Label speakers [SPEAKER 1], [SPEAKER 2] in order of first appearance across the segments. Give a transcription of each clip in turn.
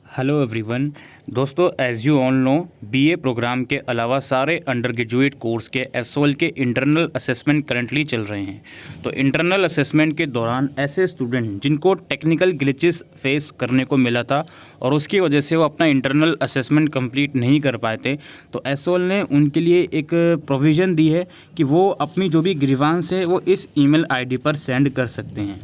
[SPEAKER 1] Hello everyone. दोस्तों, as you all know, BA program के अलावा सारे अंडर ग्रेजुएट कोर्स के एसओएल के इंटरनल असेसमेंट करंटली चल रहे हैं। तो इंटरनल असेसमेंट के दौरान ऐसे स्टूडेंट जिनको टेक्निकल ग्लिचेस फेस करने को मिला था और उसकी वजह से वो अपना इंटरनल असेसमेंट कंप्लीट नहीं कर पाए थे, तो एसओएल ने उनके लिए एक प्रोविज़न दी है कि वो अपनी जो भी ग्रीवांस है वो इस ईमेल आईडी पर सेंड कर सकते हैं।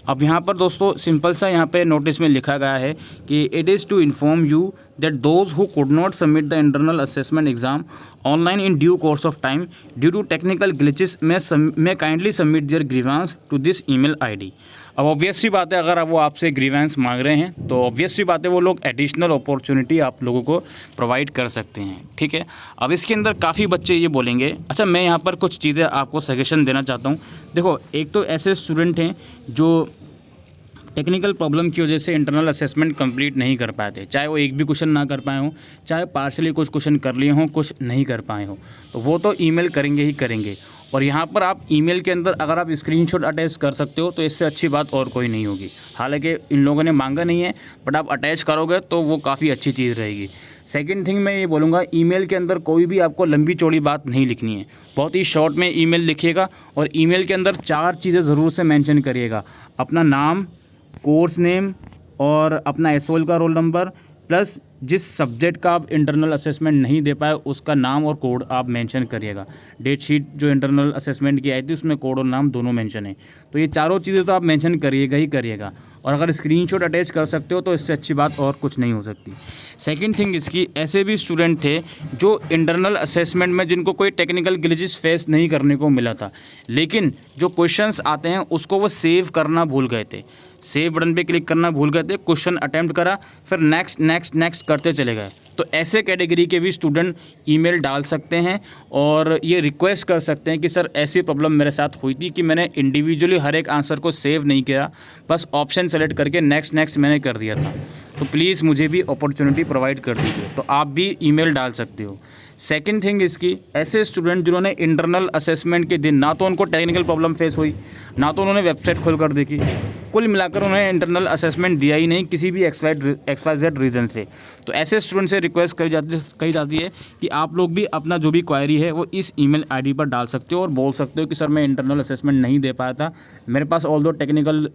[SPEAKER 1] अब यहाँ पर दोस्तों सिंपल सा यहाँ पे नोटिस में लिखा गया है कि it is to inform you that those who could not submit the internal assessment exam online in due course of time due to technical glitches में kindly submit their grievance to this email ID. अब obvious सी बात है, अगर वो आपसे grievance मांग रहे हैं तो ऑब्वियस सी बात है वो लोग एडिशनल अपॉर्चुनिटी आप लोगों को प्रोवाइड कर सकते हैं। ठीक है, अब इसके अंदर काफ़ी बच्चे ये बोलेंगे, अच्छा मैं यहाँ पर कुछ चीज़ें आपको सजेशन देना चाहता हूँ। देखो, एक तो ऐसे स्टूडेंट हैं जो टेक्निकल प्रॉब्लम की वजह से इंटरनल असेसमेंट कंप्लीट नहीं कर पाए थे, चाहे वो एक भी क्वेश्चन ना कर पाए हों, चाहे पार्शली कुछ क्वेश्चन कर लिए हों, कुछ नहीं कर पाए हों, तो वो तो ईमेल करेंगे ही करेंगे। और यहाँ पर आप ईमेल के अंदर अगर आप स्क्रीनशॉट अटैच कर सकते हो तो इससे अच्छी बात और कोई नहीं होगी। हालांकि इन लोगों ने मांगा नहीं है, बट आप अटैच करोगे तो वो काफ़ी अच्छी चीज़ रहेगी। सेकंड थिंग मैं ये बोलूँगा, ईमेल के अंदर कोई भी आपको लंबी चौड़ी बात नहीं लिखनी है, बहुत ही शॉर्ट में ईमेल लिखिएगा। और ईमेल के अंदर 4 चीज़ें ज़रूर से मेंशन करिएगा, अपना नाम, कोर्स नेम और अपना एसओएल का रोल नंबर, प्लस जिस सब्जेक्ट का आप इंटरनल असेसमेंट नहीं दे पाए उसका नाम और कोड आप मेंशन करिएगा। डेट शीट जो इंटरनल असेसमेंट की आई थी उसमें कोड और नाम दोनों मेंशन है, तो ये चारों चीज़ें तो आप मेंशन करिएगा ही करिएगा। और अगर स्क्रीनशॉट अटैच कर सकते हो तो इससे अच्छी बात और कुछ नहीं हो सकती। सेकंड थिंग इसकी, ऐसे भी स्टूडेंट थे जो इंटरनल असेसमेंट में जिनको कोई टेक्निकल ग्लिचेस फेस नहीं करने को मिला था, लेकिन जो क्वेश्चंस आते हैं उसको वो सेव करना भूल गए थे, सेव बटन पे क्लिक करना भूल गए थे, क्वेश्चन अटेम्प्ट करा, फिर नेक्स्ट नेक्स्ट नेक्स्ट करते चले गए। तो ऐसे कैटेगरी के भी स्टूडेंट ईमेल डाल सकते हैं और ये रिक्वेस्ट कर सकते हैं कि सर ऐसी प्रॉब्लम मेरे साथ हुई थी कि मैंने इंडिविजुअली हर एक आंसर को सेव नहीं किया, बस ऑप्शन सेलेक्ट करके नेक्स्ट नेक्स्ट मैंने कर दिया था, तो प्लीज़ मुझे भी अपॉर्चुनिटी प्रोवाइड कर दीजिए। तो आप भी ईमेल डाल सकते हो। सेकंड थिंग इसकी, ऐसे स्टूडेंट जिन्होंने इंटरनल असेसमेंट के दिन ना तो उनको टेक्निकल प्रॉब्लम फेस हुई, ना तो उन्होंने वेबसाइट खोल कर देखी, कुल मिलाकर उन्होंने इंटरनल असेसमेंट दिया ही नहीं किसी भी XYZ रीज़न से, तो ऐसे स्टूडेंट से रिक्वेस्ट कही जाती है कि आप लोग भी अपना जो भी क्वेरी है वो इस ईमेल आईडी पर डाल सकते हो और बोल सकते हो कि सर मैं इंटरनल असेसमेंट नहीं दे पाया था, मेरे पास ऑल दो टेक्निकल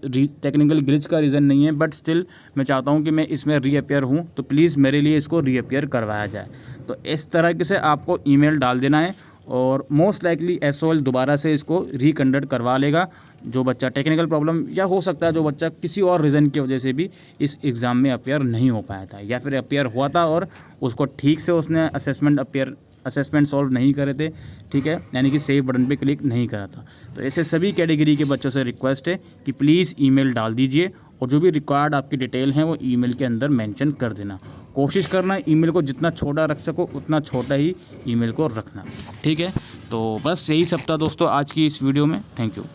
[SPEAKER 1] ग्लिच का रीज़न नहीं है, बट स्टिल मैं चाहता हूँ कि मैं इसमें रीअपियर हूँ, तो प्लीज़ मेरे लिए इसको रीअपियर करवाया जाए। तो इस तरह से आपको ईमेल डाल देना है और मोस्ट लाइकली एसओएल दोबारा से इसको रिकंडक्ट करवा लेगा। जो बच्चा टेक्निकल प्रॉब्लम, या हो सकता है जो बच्चा किसी और रीज़न की वजह से भी इस एग्ज़ाम में अपियर नहीं हो पाया था, या फिर अपियर हुआ था और उसको ठीक से उसने असेसमेंट सॉल्व नहीं करे थे, ठीक है, यानी कि सेव बटन पे क्लिक नहीं करा था। तो ऐसे सभी कैटेगरी के बच्चों से रिक्वेस्ट है कि प्लीज़ ईमेल डाल दीजिए और जो भी रिक्वायर्ड आपकी डिटेल हैं वो ईमेल के अंदर मेंशन कर देना। कोशिश करना ईमेल को जितना छोटा रख सको उतना छोटा ही ईमेल को रखना, ठीक है। तो बस यही सब था दोस्तों आज की इस वीडियो में। Thank you.